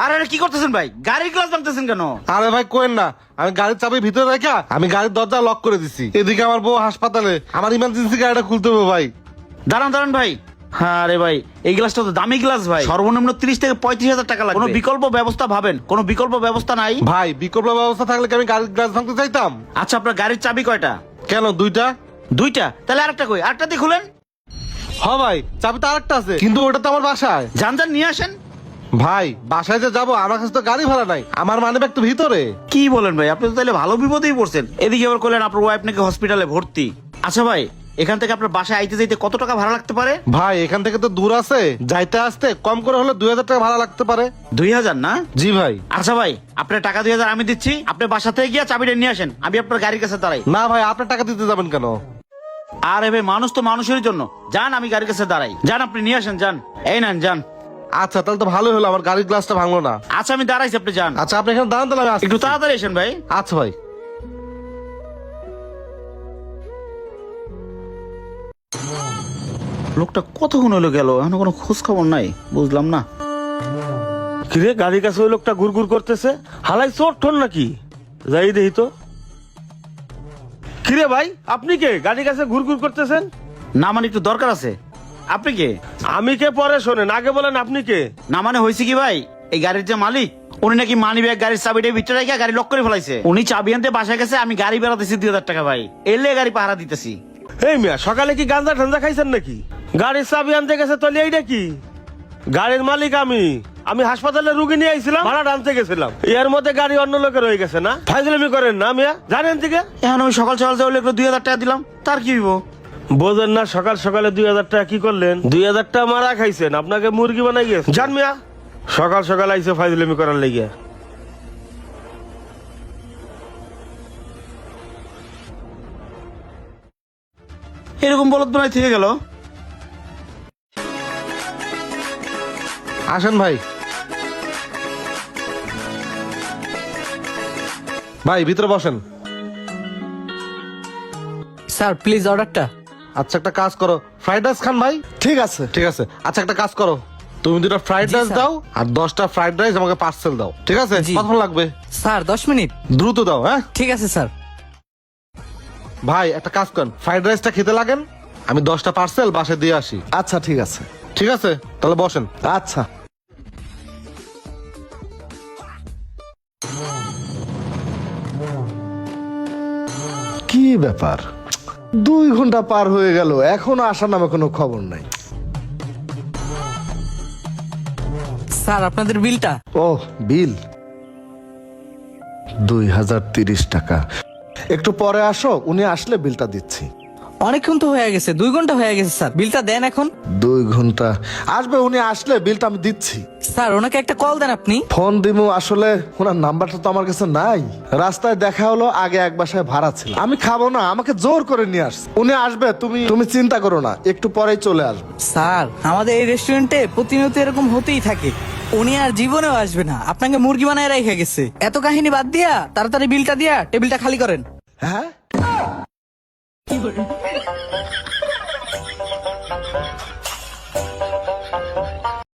আরে আরে কি করতেছেন ভাই? গাড়ির গ্লাস ভাঙতেছেন কেন? আরে ভাই কোয়েন না, আমি গাড়ির চাবি ভিতরে রেখা আমি গাড়ির দরজা লক করে দিছি। এদিকে আমার বউ হাসপাতালে, আমার ইমার্জেন্সি গাড়িটা খুলতে হবে ভাই। দাঁড়ান দাঁড়ান ভাই। হ্যাঁ রে ভাই, এই গ্লাসটা তো দামি গ্লাস ভাই, সর্বনিম্ন 30 থেকে 35,000 টাকা লাগবে। কোনো বিকল্প ব্যবস্থা ভাবেন, কোনো বিকল্প ব্যবস্থা নাই? ভাই বিকল্প ব্যবস্থা থাকলে কি আমি গাড়ির গ্লাস ভাঙতে চাইতাম? আচ্ছা আপনার গাড়ির চাবি কয়টা? কেন দুইটা? দুইটা? তাহলে আরেকটা কই? আরেকটা দিয়ে খুলেন। হ্যাঁ ভাই, চাবি তো আরেকটা আছে, কিন্তু ওটা তো আমার বাসায়। যান যান নিয়ে আসেন। ভাই বাসায় যে যাবো, আমার কাছে তো গাড়ি ভাড়া নাই, আমার মানিব্যাগ তো ভিতরে। কি বলেন ভাই, আপনি তো তাহলে ভালো বিপদেই পড়ছেন। এদিকে আবার করলেন আপনার ওয়াইফ নাকি হসপিটালে ভর্তি। আচ্ছা ভাই, এখান থেকে আপনার বাসায় আইতে যাইতে কত টাকা ভাড়া লাগতে পারে? ভাই এখান থেকে তো দূর আছে, যাইতে আসতে কম করে হলে 2000 টাকা ভাড়া লাগতে পারে। 2000 না? জি ভাই। আচ্ছা ভাই, আপনার টাকা 2000 আমি দিচ্ছি, আপনি বাসা থেকে গিয়ে চাবিটা নিয়ে আসেন, আমি আপনার গাড়ির কাছে দাঁড়াই। না ভাই, আপনার টাকা দিতে যাবেন কেন? আরে ভাই, মানুষ তো মানুষের জন্য। যান, আমি গাড়ির কাছে দাঁড়াই। যান, আপনি নিয়ে আসেন, যান। এই নেন, যান। আচ্ছা তাহলে তো ভালোই হলো, আমার গাড়ির গ্লাসটা ভাঙলো না। আচ্ছা আমি দাঁড়াইছি, আপনি যান। আচ্ছা আপনি এখানে দাঁড়ান, তাহলে আমি আসছি। একটু তাড়াতাড়ি এসেন ভাই। আচ্ছা ভাই। লোকটা কতক্ষণ হলো গেল, এখন কোনো খোঁজ খবর নাই, বুঝলাম না। কিরে গাড়ির কাছে ওই লোকটা ঘুরঘুর করতেছে, হালাই চোর ঠোর নাকি? যাই দেখি তো। কিরে ভাই, আপনি কে গাড়ির কাছে ঘুরঘুর করতেছেন? না মানে একটু দরকার আছে। আপনি কে? আমি কে পরে শোনেন, আগে বলেন আপনি কে? না মানে হয়েছে কি ভাই, এই গাড়ির যে মালিক, উনি নাকি মানি ব্যাগ গাড়ির চাবিটা ভিতরে রেখে গাড়ি লক করে ফেলাইছে। উনি চাবি আনতে বাসায় গেছে, আমি গাড়ি বেড়াতেছি 2000 টাকা ভাই, এলে গাড়ি পাহারা দিতেছি। এই মিয়া, সকালে কি গাঁজা ঠান্ডা খাইছেন নাকি? গাড়ির চাবি আনতে গেছে তলে, এইটা কি? গাড়ির মালিক আমি। আমি হাসপাতালে রুগী নিয়ে আইছিলাম, ভাড়া আনতে গেছিলাম, এর মধ্যে গাড়ি অন্য লোকের হয়ে গেছে না? ফাইজলামি করেন না মিয়া, জানেন থেকে। এখন আমি সকাল সকাল যাওয়া 2000 টাকা দিলাম, তার কি হইব? বোঝেন না, সকাল সকালে 2000 টাকা কি করলেন? 2000 টাকা মারা খাইছেন, আপনাকে মুরগি বানাই গেছে। জান মিয়া, সকাল সকাল আইসে ফাইজলামি করার লেগে। এরকম বলদ বানাই থেকে গেল। আসেন ভাই। ভাই ভিতরে বসেন। স্যার প্লিজ অর্ডারটা। আচ্ছা একটা কাজ করো, ফ্রাইড রাইস খান ভাই? ঠিক আছে। ঠিক আছে। আচ্ছা একটা কাজ করো, তুমি 2টা ফ্রাইড জি, রাইস স্যার। দাও, আর 10টা ফ্রাইড রাইস আমাকে পার্সেল দাও। ঠিক আছে? জি। কতক্ষণ লাগবে? Sir 10 minute. দ্রুত দাও। হ্যাঁ ঠিক আছে স্যার। ভাই একটা কাজ করেন, ফ্রাইড রাইসটা খেতে লাগেন, আমি 10টা পার্সেল বাসায় দিয়ে আসি। আচ্ছা ঠিক আছে। ঠিক আছে তাহলে বসেন। আচ্ছা। কি ব্যাপার, 2 ঘন্টা পার হয়ে গেল, এখনো আসার নামে কোনো খবর নাই। স্যার আপনাদের বিলটা। ওহ বিল 2030 টাকা। একটু পরে আসো, উনি আসলে বিলটা দিচ্ছি। অনেকক্ষণ তো হয়ে গেছে, 2 ঘন্টা হয়ে গেছে স্যার, বিলটা দেন এখন। 2 ঘন্টা আসবে, উনি আসলে বিলটা আমি দিচ্ছি। স্যার ওনাকে একটা কল দেন আপনি। ফোন দিমু, আসলে ওনার নাম্বারটা তো আমার কাছে নাই। রাস্তায় দেখা হলো, আগে এক বাসায় ভাড়া ছিল, আমি খাবো না, আমাকে জোর করে নিয়ে আসছে। উনি আসবে, তুমি তুমি চিন্তা করো না, একটু পরেই চলে আসবে। স্যার আমাদের এই রেস্টুরেন্টে প্রতিনিয়ত এরকম হতেই থাকে, উনি আর জীবনেও আসবে না, আপনাকে মুরগি বানায় রেখে গেছে। এত কাহিনী বাদ দিয়া তাড়াতাড়ি বিলটা দিয়া টেবিলটা খালি করেন। হ্যাঁ